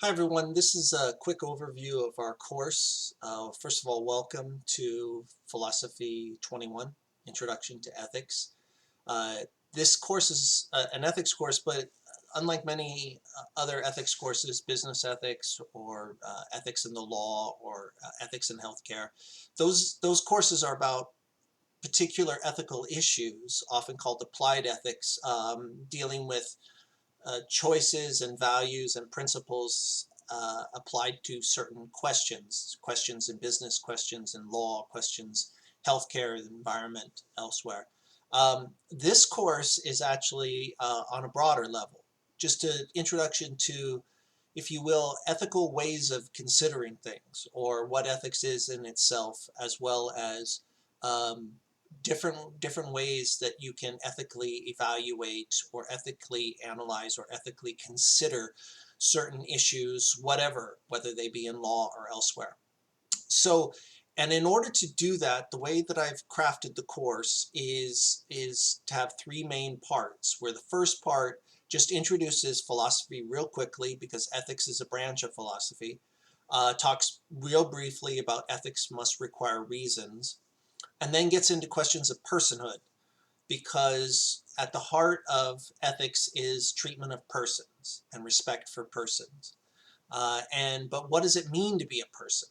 Hi everyone, this is a quick overview of our course. First of all, welcome to Philosophy 21, Introduction to Ethics. Uh, this course is an ethics course, but unlike many other ethics courses, business ethics or ethics in the law or ethics in healthcare, those courses are about particular ethical issues, often called applied ethics, dealing with choices and values and principles applied to certain questions in business, questions in law, questions healthcare, environment, elsewhere. This course is actually on a broader level, just an introduction to, if you will, ethical ways of considering things, or what ethics is in itself, as well as um, different ways that you can ethically evaluate or ethically analyze or ethically consider certain issues, whether they be in law or elsewhere. So, and in order to do that, the way that I've crafted the course is to have three main parts, where the first part just introduces philosophy real quickly, because ethics is a branch of philosophy, talks real briefly about ethics must require reasons, and then gets into questions of personhood, because at the heart of ethics is treatment of persons and respect for persons. But what does it mean to be a person?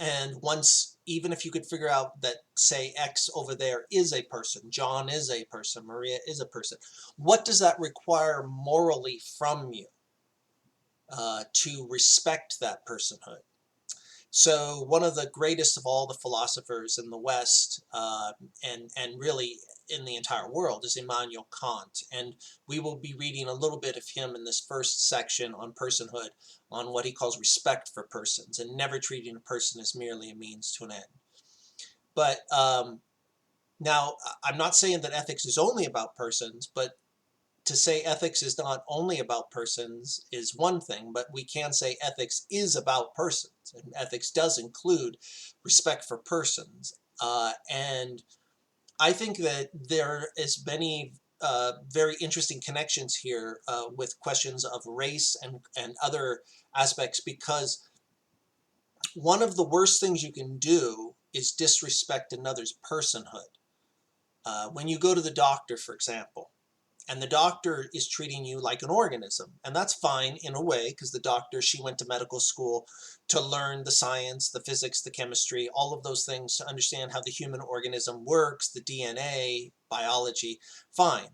And once, even if you could figure out that, say, X over there is a person, John is a person, Maria is a person, what does that require morally from you to respect that personhood? So one of the greatest of all the philosophers in the West, and really in the entire world, is Immanuel Kant. And we will be reading a little bit of him in this first section on personhood, on what he calls respect for persons, and never treating a person as merely a means to an end. But now, I'm not saying that ethics is only about persons, but to say ethics is not only about persons is one thing, but we can say ethics is about persons, and ethics does include respect for persons. And I think that there is many very interesting connections here with questions of race and other aspects, because one of the worst things you can do is disrespect another's personhood. When you go to the doctor, for example, and the doctor is treating you like an organism. And that's fine in a way, because the doctor, she went to medical school to learn the science, the physics, the chemistry, all of those things, to understand how the human organism works, the DNA, biology, fine.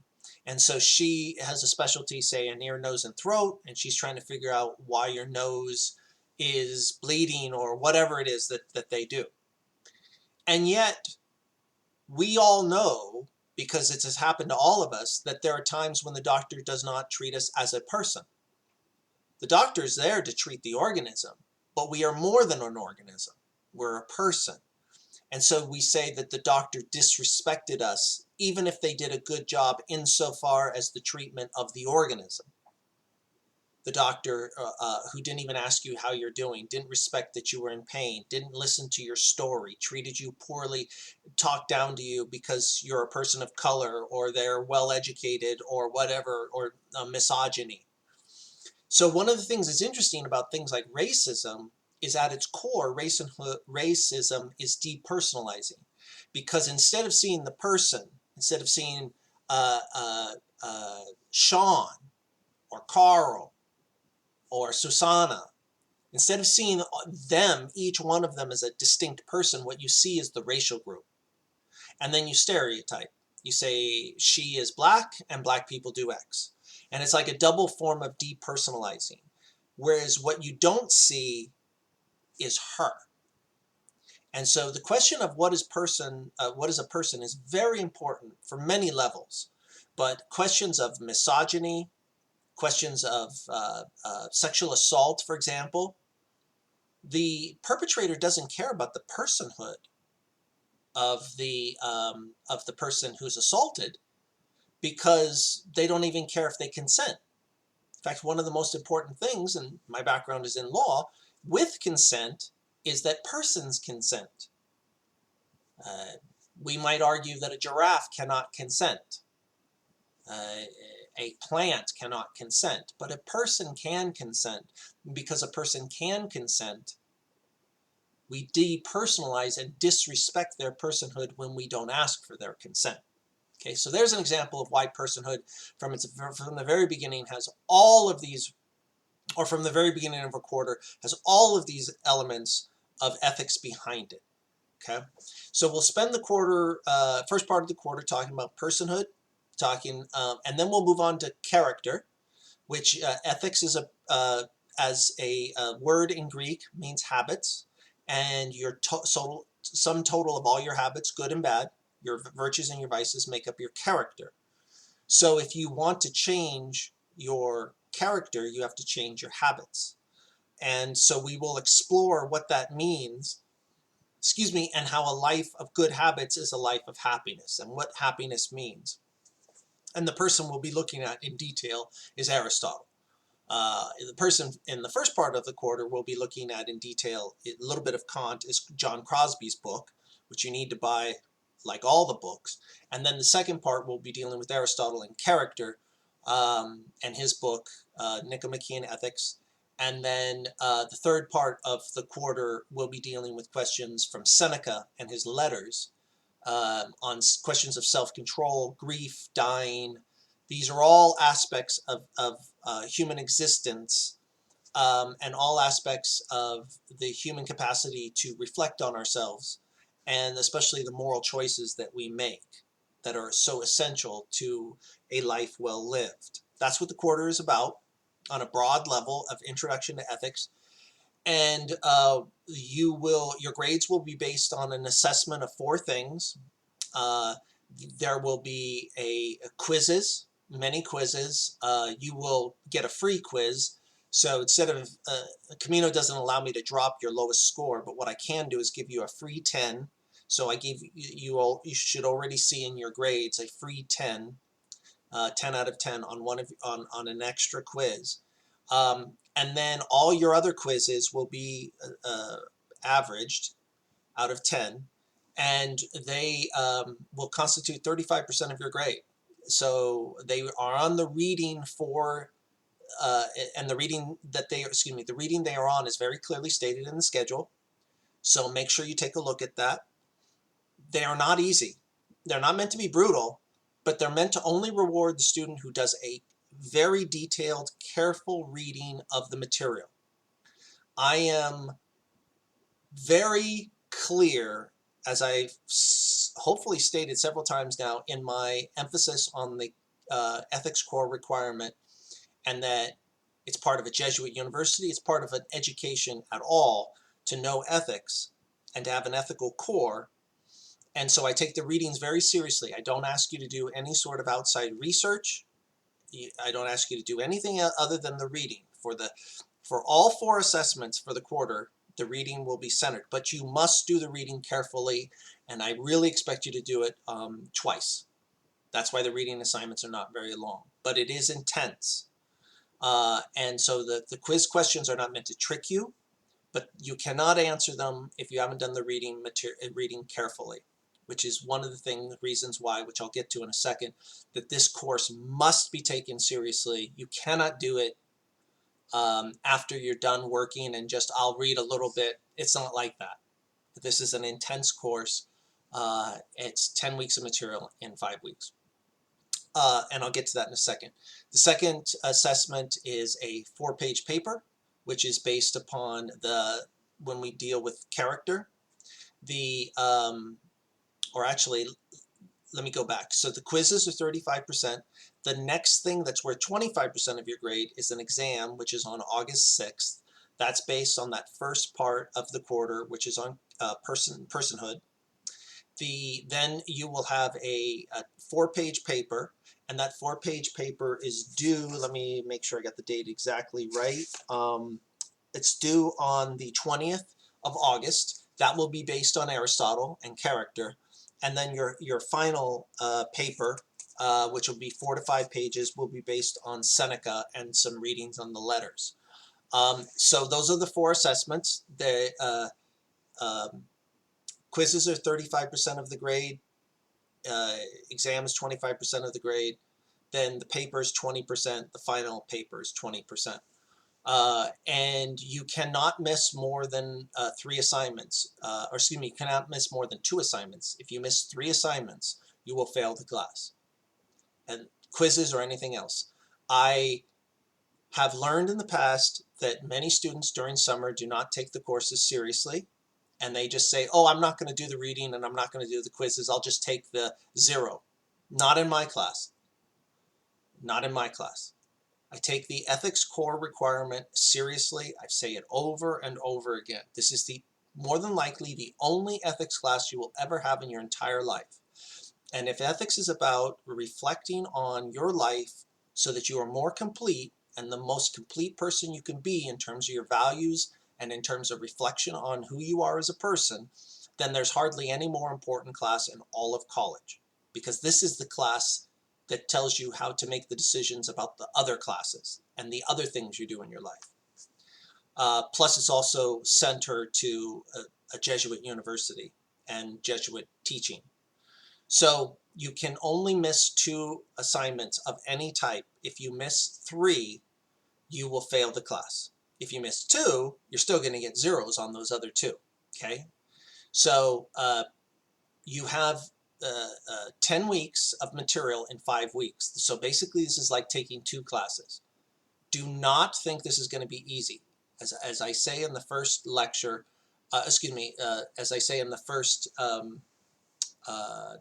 And so she has a specialty, say, in ear, nose, and throat, and she's trying to figure out why your nose is bleeding or whatever it is that they do. And yet, we all know, because it has happened to all of us, that there are times when the doctor does not treat us as a person. The doctor is there to treat the organism, but we are more than an organism. We're a person. And so we say that the doctor disrespected us, even if they did a good job insofar as the treatment of the organism. The doctor who didn't even ask you how you're doing, didn't respect that you were in pain, didn't listen to your story, treated you poorly, talked down to you because you're a person of color, or they're well educated, or whatever, or misogyny. So one of the things that's interesting about things like racism is, at its core, racism is depersonalizing, because instead of seeing the person, instead of seeing uh, uh, Sean or Carl or Susanna, instead of seeing them, each one of them, as a distinct person, what you see is the racial group. And then you stereotype. You say she is black and black people do X. And it's like a double form of depersonalizing. Whereas what you don't see is her. And so the question of what is a person is very important for many levels. But questions of misogyny, questions of sexual assault, for example, the perpetrator doesn't care about the personhood of the person who's assaulted, because they don't even care if they consent. In fact, one of the most important things, and my background is in law, with consent, is that persons consent. Uh, we might argue that a giraffe cannot consent. Uh, a plant cannot consent, but a person can consent. Because a person can consent, we depersonalize and disrespect their personhood when we don't ask for their consent. Okay, so there's an example of why personhood from the very beginning has all of these, or from the very beginning of a quarter, has all of these elements of ethics behind it. Okay, so we'll spend the quarter, first part of the quarter, talking about personhood, and then we'll move on to character, which ethics is as a word in Greek means habits, and your sum total of all your habits, good and bad, your virtues and your vices, make up your character. So if you want to change your character, you have to change your habits. And so we will explore what that means, and how a life of good habits is a life of happiness, and what happiness means. And the person we'll be looking at in detail is Aristotle. The person in the first part of the quarter we'll be looking at in detail, a little bit of Kant, is John Crosby's book, which you need to buy like all the books. And then the second part we'll be dealing with Aristotle and character, and his book, Nicomachean Ethics. And then the third part of the quarter we'll be dealing with questions from Seneca and his letters, on questions of self-control, grief, dying. These are all aspects of human existence, and all aspects of the human capacity to reflect on ourselves, and especially the moral choices that we make that are so essential to a life well lived. That's what the quarter is about on a broad level of introduction to ethics. And your grades will be based on an assessment of 4 things. There will be quizzes, many quizzes. You will get a free quiz. So instead of, Camino doesn't allow me to drop your lowest score, but what I can do is give you a free 10. So I give you should already see in your grades a free 10, 10 out of 10 on an extra quiz. And then all your other quizzes will be averaged out of 10, and they will constitute 35% of your grade. So they are on the reading for, and the reading they are on is very clearly stated in the schedule. So make sure you take a look at that. They are not easy. They're not meant to be brutal, but they're meant to only reward the student who does a very detailed, careful reading of the material. I am very clear, as I've hopefully stated several times now, in my emphasis on the ethics core requirement, and that it's part of a Jesuit university, it's part of an education at all to know ethics and to have an ethical core. And so I take the readings very seriously. I don't ask you to do any sort of outside research. I don't ask you to do anything other than the reading. For all 4 assessments for the quarter, the reading will be centered, but you must do the reading carefully, and I really expect you to do it twice. That's why the reading assignments are not very long, but it is intense. And so the quiz questions are not meant to trick you, but you cannot answer them if you haven't done the reading carefully, which is one of the reasons why, which I'll get to in a second, that this course must be taken seriously. You cannot do it after you're done working and just, I'll read a little bit. It's not like that. This is an intense course. It's 10 weeks of material in 5 weeks. And I'll get to that in a second. The second assessment is a 4-page paper, which is based upon when we deal with character. Or actually, let me go back. So the quizzes are 35%. The next thing that's worth 25% of your grade is an exam, which is on August 6th. That's based on that first part of the quarter, which is on personhood. Then you will have a 4-page paper, and that 4-page paper is due, let me make sure I got the date exactly right. It's due on the 20th of August. That will be based on Aristotle and character. And then your final paper, which will be 4 to 5 pages, will be based on Seneca and some readings on the letters. So those are the 4 assessments. The quizzes are 35% of the grade. Exams 25% of the grade. then the paper is 20%, the final paper is 20%. And you cannot miss more than 3 assignments, or excuse me, you cannot miss more than 2 assignments. If you miss 3 assignments, you will fail the class, and quizzes or anything else. I have learned in the past that many students during summer do not take the courses seriously, and they just say, oh, I'm not going to do the reading and I'm not going to do the quizzes, I'll just take the 0. Not in my class. Not in my class. I take the ethics core requirement seriously. I say it over and over again. This is more than likely the only ethics class you will ever have in your entire life. And if ethics is about reflecting on your life so that you are more complete and the most complete person you can be in terms of your values and in terms of reflection on who you are as a person, then there's hardly any more important class in all of college, because this is the class that tells you how to make the decisions about the other classes and the other things you do in your life. Plus, it's also centered to a Jesuit university and Jesuit teaching. So you can only miss 2 assignments of any type. If you miss 3, you will fail the class. If you miss 2, you're still going to get zeros on those other 2. Okay, so you have 10 weeks of material in 5 weeks. So basically this is like taking 2 classes. Do not think this is going to be easy. As I say in the first lecture, as I say in the first,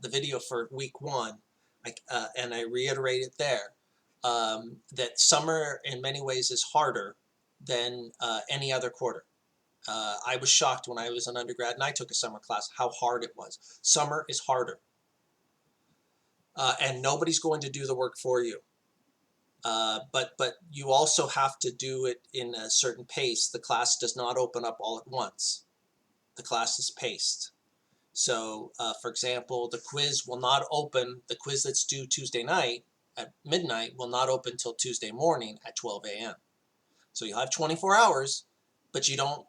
the video for week 1, and I reiterate it there, that summer in many ways is harder than any other quarter. I was shocked when I was an undergrad and I took a summer class how hard it was. Summer is harder. And nobody's going to do the work for you. But you also have to do it in a certain pace. The class does not open up all at once. The class is paced. So, for example, the quiz will not open, the quiz that's due Tuesday night at midnight will not open until Tuesday morning at 12 a.m. So you'll have 24 hours, but you don't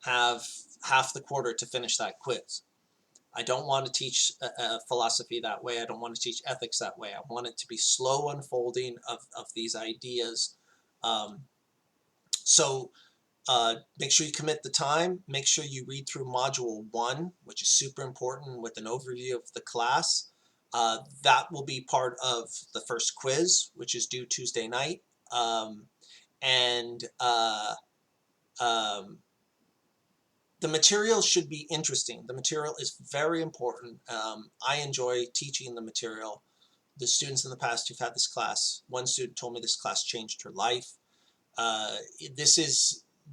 have half the quarter to finish that quiz. I don't want to teach philosophy that way. I don't want to teach ethics that way. I want it to be slow unfolding of these ideas. So make sure you commit the time. Make sure you read through module 1, which is super important, with an overview of the class. That will be part of the first quiz, which is due Tuesday night. The material should be interesting. The material is very important. I enjoy teaching the material. The students in the past who've had this class, one student told me this class changed her life.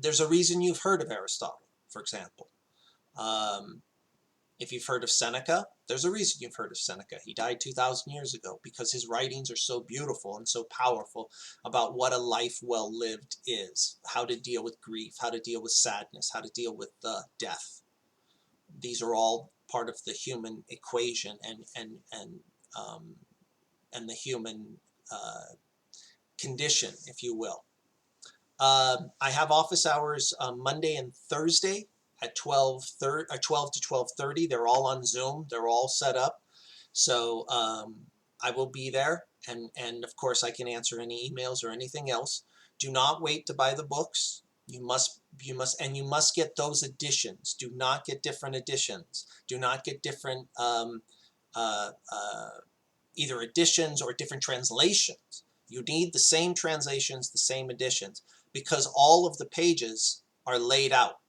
There's a reason you've heard of Aristotle, for example. If you've heard of Seneca, there's a reason you've heard of Seneca. He died 2,000 years ago because his writings are so beautiful and so powerful about what a life well lived is, how to deal with grief, how to deal with sadness, how to deal with death. These are all part of the human equation and the human condition, if you will. I have office hours Monday and Thursday at 12 to 12:30. They're all on Zoom. They're all set up. So I will be there. And of course, I can answer any emails or anything else. Do not wait to buy the books. You must get those editions. Do not get different editions. Do not get different either editions or different translations. You need the same translations, the same editions, because all of the pages are laid out,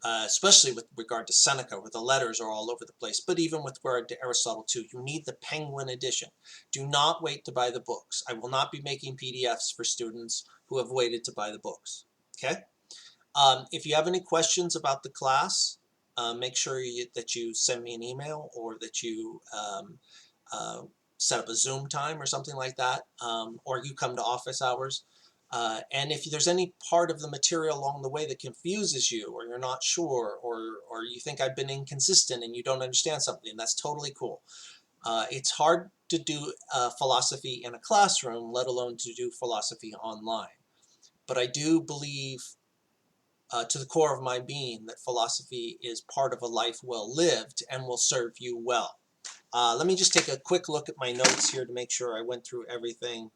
especially with regard to Seneca, where the letters are all over the place, but even with regard to Aristotle too. You need the Penguin edition. Do not wait to buy the books. I will not be making PDFs for students who have waited to buy the books. Okay? If you have any questions about the class, make sure that you send me an email, or that you set up a Zoom time or something like that, or you come to office hours. And if there's any part of the material along the way that confuses you, or you're not sure, or you think I've been inconsistent and you don't understand something, that's totally cool. It's hard to do philosophy in a classroom, let alone to do philosophy online. But I do believe to the core of my being that philosophy is part of a life well lived and will serve you well. Let me just take a quick look at my notes here to make sure I went through everything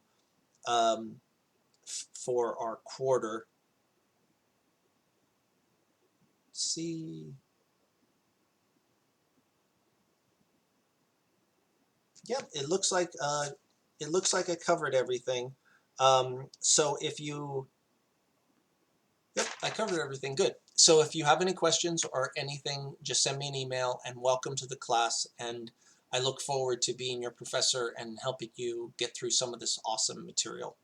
for our quarter. Let's see. Yep, it looks like I covered everything. So if you, yep, I covered everything. Good. So if you have any questions or anything, just send me an email, and welcome to the class. And I look forward to being your professor and helping you get through some of this awesome material.